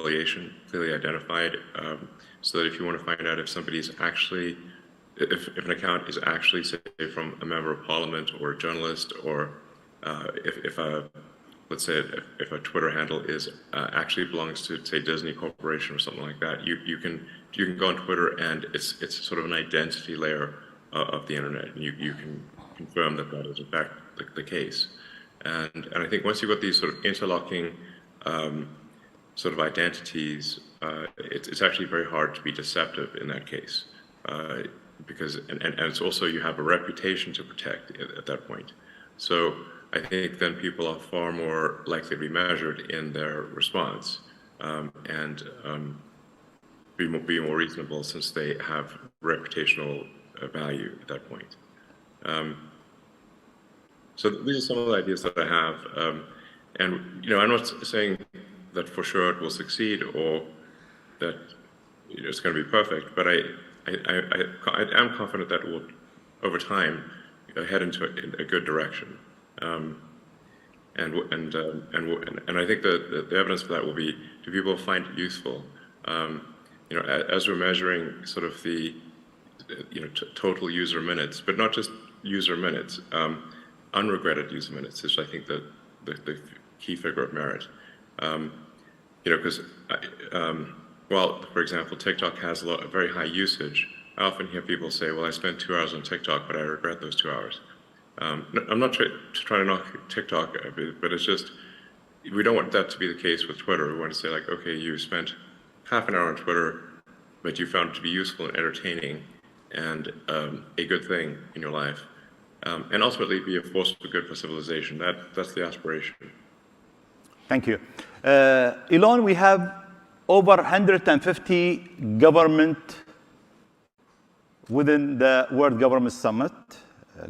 affiliation clearly identified, so that if you want to find out if somebody's actually, if an account is actually, say, from a member of parliament or a journalist, or if a, let's say, if a Twitter handle is actually belongs to, say, Disney Corporation or something like that, you can go on Twitter, and it's sort of an identity layer of the internet, and you can confirm that that is in fact the case. And I think once you've got these sort of interlocking sort of identities, it's actually very hard to be deceptive in that case, because and it's also, you have a reputation to protect at that point. So I think then people are far more likely to be measured in their response, and be more reasonable, since they have reputational value at that point. So these are some of the ideas that I have, and I'm not saying that for sure it will succeed, or that it's going to be perfect, but I am confident that it will, over time, head into a good direction. And I think the evidence for that will be, do people find it useful? As we're measuring sort of the total user minutes, but not just user minutes, unregretted user minutes is, I think, the key figure of merit. Because while, for example, TikTok has a very high usage, I often hear people say, well, I spent 2 hours on TikTok, but I regret those 2 hours. I'm not trying to knock TikTok, but it's just, we don't want that to be the case with Twitter. We want to say, like, okay, you spent half an hour on Twitter, but you found it to be useful and entertaining and a good thing in your life, and ultimately be a force for good for civilization. That's the aspiration. Thank you. Elon, we have over 150 government within the World Government Summit,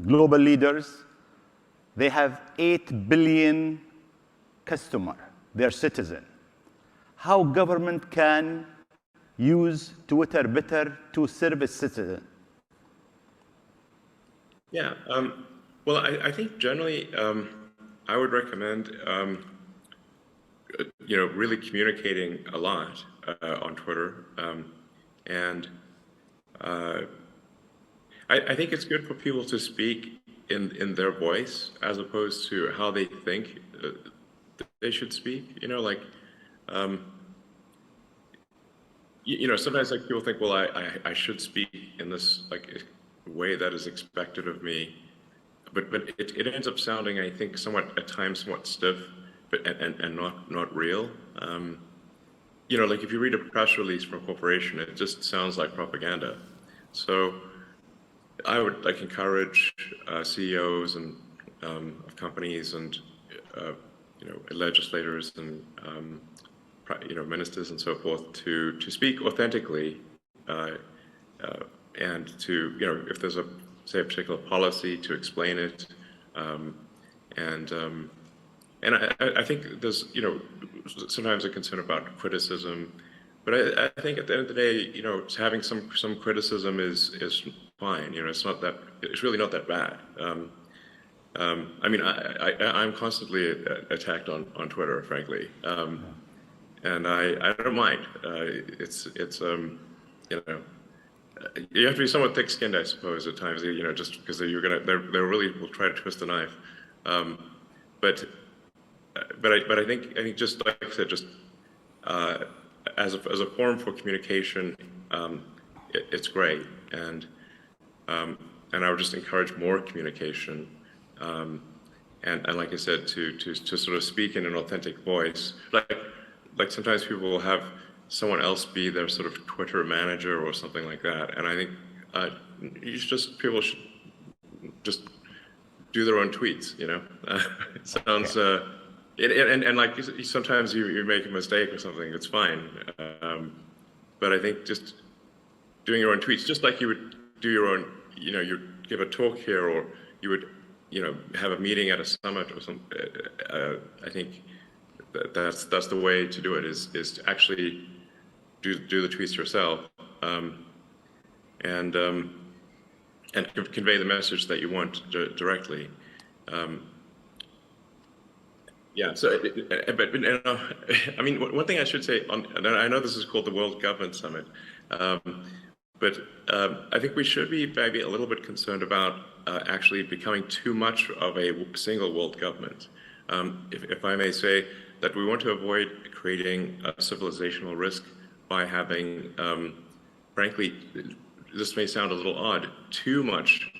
global leaders. They have 8 billion customers, their citizen. How government can use Twitter better to serve its citizen? Yeah, well, I think generally I would recommend really communicating a lot on Twitter, and I think it's good for people to speak in their voice, as opposed to how they think they should speak. Sometimes, like, people think, well, I should speak in this way that is expected of me, but it ends up sounding, I think, at times somewhat stiff, and not real. Like, if you read a press release from a corporation, it just sounds like propaganda. So I would encourage CEOs and of companies and legislators and ministers and so forth to speak authentically, and to if there's a particular policy, to explain it, and I think there's sometimes a concern about criticism, but I think at the end of the day, having some criticism is fine. It's really not that bad. I mean, I'm constantly attacked on Twitter, frankly, and I don't mind. You have to be somewhat thick-skinned, I suppose, at times. Just because they really will try to twist the knife. But I think just like I said, just as a forum for communication, it's great, and I would just encourage more communication, and like I said, to sort of speak in an authentic voice. Like sometimes people will have someone else be their sort of Twitter manager or something like that, and I think people should just do their own tweets. It sounds. And like, sometimes you make a mistake or something, it's fine. But I think just doing your own tweets, just like you would do your own, you give a talk here, or you would, have a meeting at a summit or something. I think that's the way to do it, is to actually do the tweets yourself, and convey the message that you want directly. Yeah. So, but I mean, one thing I should say and I know this is called the World Government Summit, um, but I think we should be maybe a little bit concerned about actually becoming too much of a single world government. If I may say that we want to avoid creating a civilizational risk by having, frankly, this may sound a little odd, too much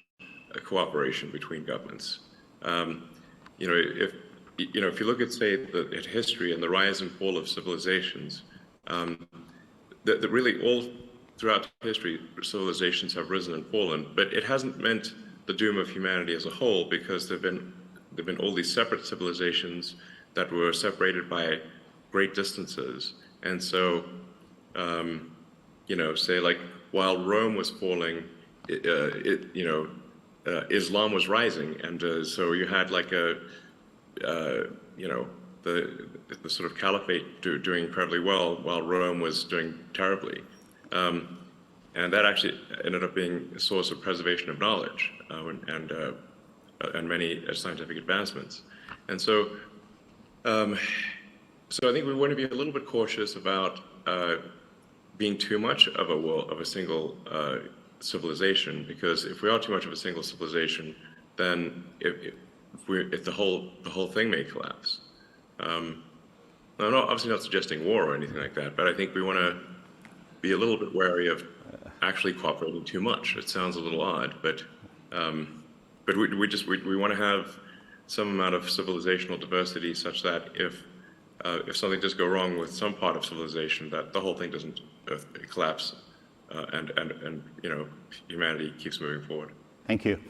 cooperation between governments. You know, if you look at, say, at history and the rise and fall of civilizations, that really all throughout history, civilizations have risen and fallen, but it hasn't meant the doom of humanity as a whole, because there've been all these separate civilizations that were separated by great distances, and so, you know, say like while Rome was falling, Islam was rising, and so you had like a, you know, the sort of caliphate doing incredibly well while Rome was doing terribly, and that actually ended up being a source of preservation of knowledge and many scientific advancements, and so. So I think we want to be a little bit cautious about being too much of a single civilization, because if we are too much of a single civilization, then if the whole thing may collapse. I'm obviously not suggesting war or anything like that, but I think we want to be a little bit wary of actually cooperating too much. It sounds a little odd, but we want to have some amount of civilizational diversity, such that if something does go wrong with some part of civilization, that the whole thing doesn't collapse, and you know, humanity keeps moving forward. Thank you.